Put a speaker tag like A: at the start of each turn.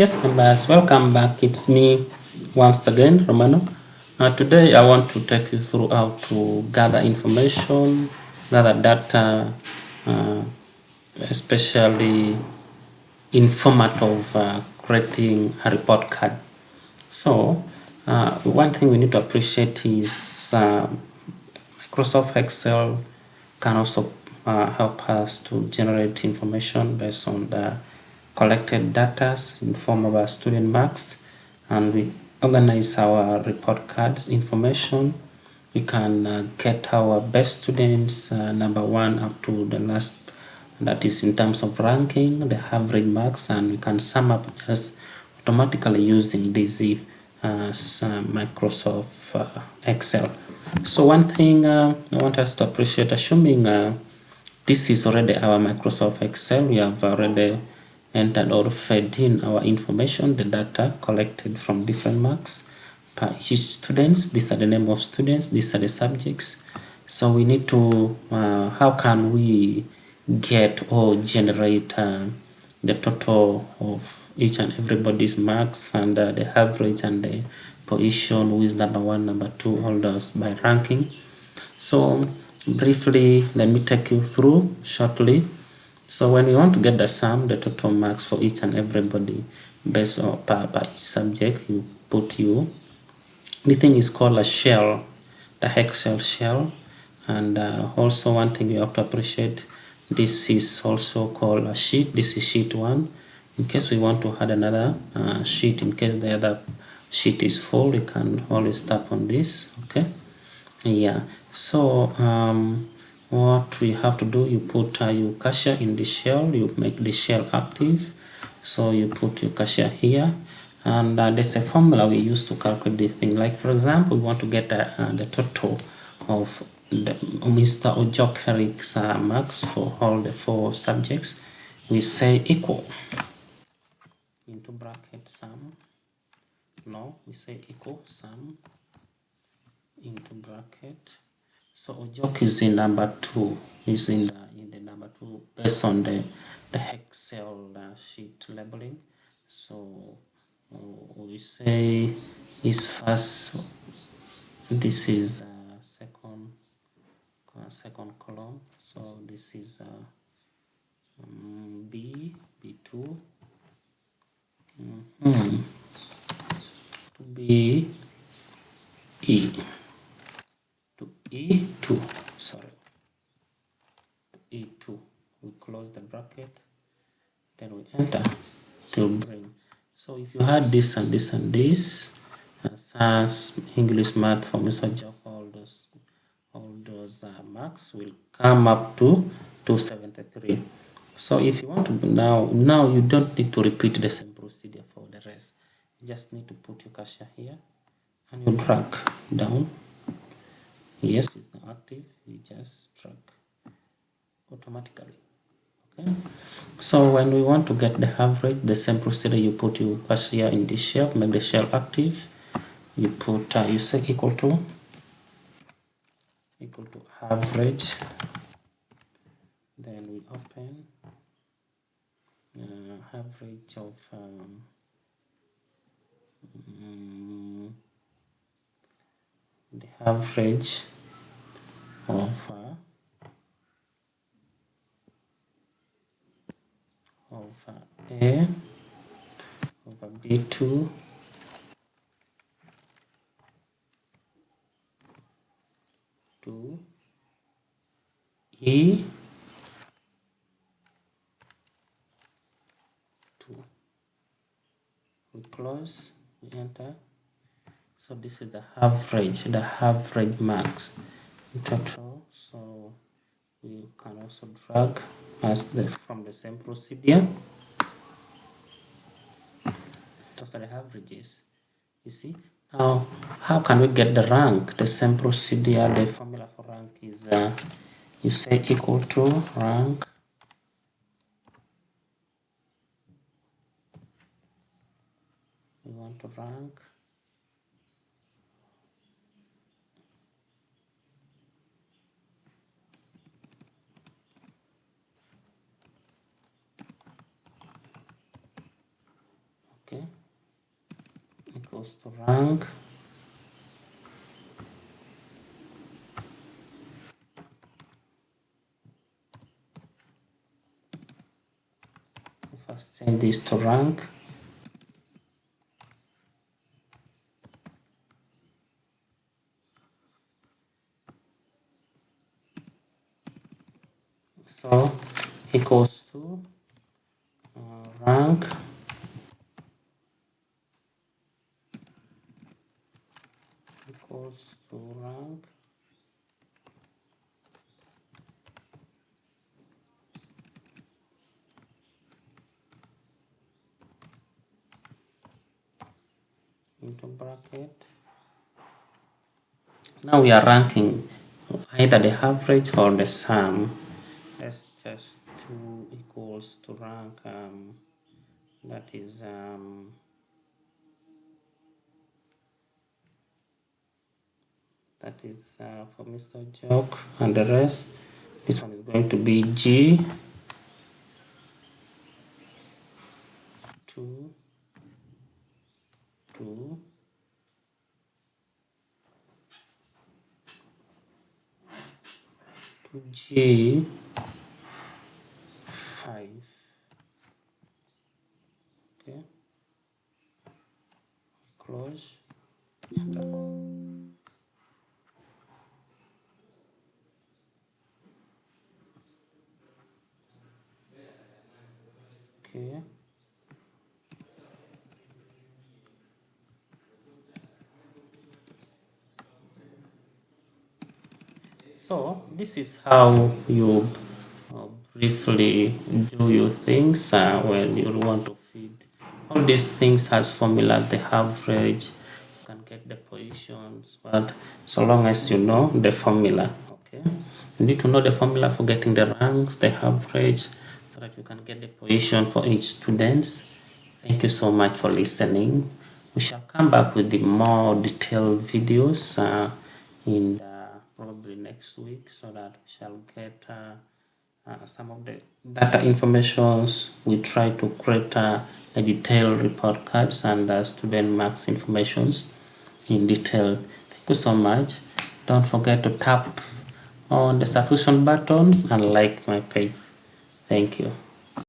A: Yes, members, welcome back. It's me once again, Romano. Today, I want to take you through how to gather information, gather data, uh, especially in format of creating a report card. So, one thing we need to appreciate is Microsoft Excel can also help us to generate information based on the collected data in form of our student marks, and we organize our report cards information. We can get our best students number one up to the last, that is in terms of ranking, the average marks, and we can sum up just automatically using this Microsoft Excel. So one thing I want us to appreciate, assuming this is already our Microsoft Excel, we have already entered or fed in our information, the data collected from different marks per each students. These are the name of students, these are the subjects. So we need to, how can we get or generate the total of each and everybody's marks and the average and the position, who is number one, number two, all those by ranking. So briefly, let me take you through shortly. So when you want to get the sum, the total marks for each and everybody based on per each subject, you put you. The thing is called a shell, the Excel shell. And also one thing you have to appreciate, this is also called a sheet. This is sheet one. In case we want to add another sheet, in case the other sheet is full, you can always tap on this. Okay. Yeah, so what we have to do, you put your cashier in the shell, you make the shell active. So you put your cashier here, and there's a formula we use to calculate this thing. Like for example, we want to get the total of the Mr. Ojok Eric's marks for all the four subjects. We say equal into bracket sum. No, we say equal sum into bracket. So Ojok is in number two. Is in the number two based on the Excel sheet labeling. So we say is first. This is second column. So this is B2. To B E to E2. Sorry. E2. We close the bracket, then we enter to bring. So if you had this and this and this, science, English, math for Mr. Job, all those marks will come up to 273. So if you want to now you don't need to repeat the same procedure for the rest. You just need to put your cashier here and you drag down. Yes, it's now active. You just drag automatically. Okay. So when we want to get the average, the same procedure, you put your cashier in the shell, make the shell active. You put you say equal to average. Then we open average of the average of A over B2 to E2. We close, we enter. So this is the average marks in total. So we can also drag from the same procedure. Those are the averages. You see, now how can we get the rank? The same procedure. The formula for rank is you say equal to rank we want to rank okay. goes to rank. First change this to rank. So equals to rank equals to rank into bracket. Now we are ranking either the average or the sum. Let's just 2 equals to rank that is for Mr. Joke and the rest. This one is going to be G 2 2 to G 5. Okay, close. Okay. So this is how you briefly do your things when you want to feed. All these things has formula, the average, you can get the positions, but so long as you know the formula, okay? You need to know the formula for getting the ranks, the average, so that you can get the position for each student. Thank you so much for listening. We shall come back with the more detailed videos in probably next week, so that we shall get some of the data informations. We try to create a detailed report cards and student marks informations in detail. Thank you so much. Don't forget to tap on the subscription button and like my page. Thank you.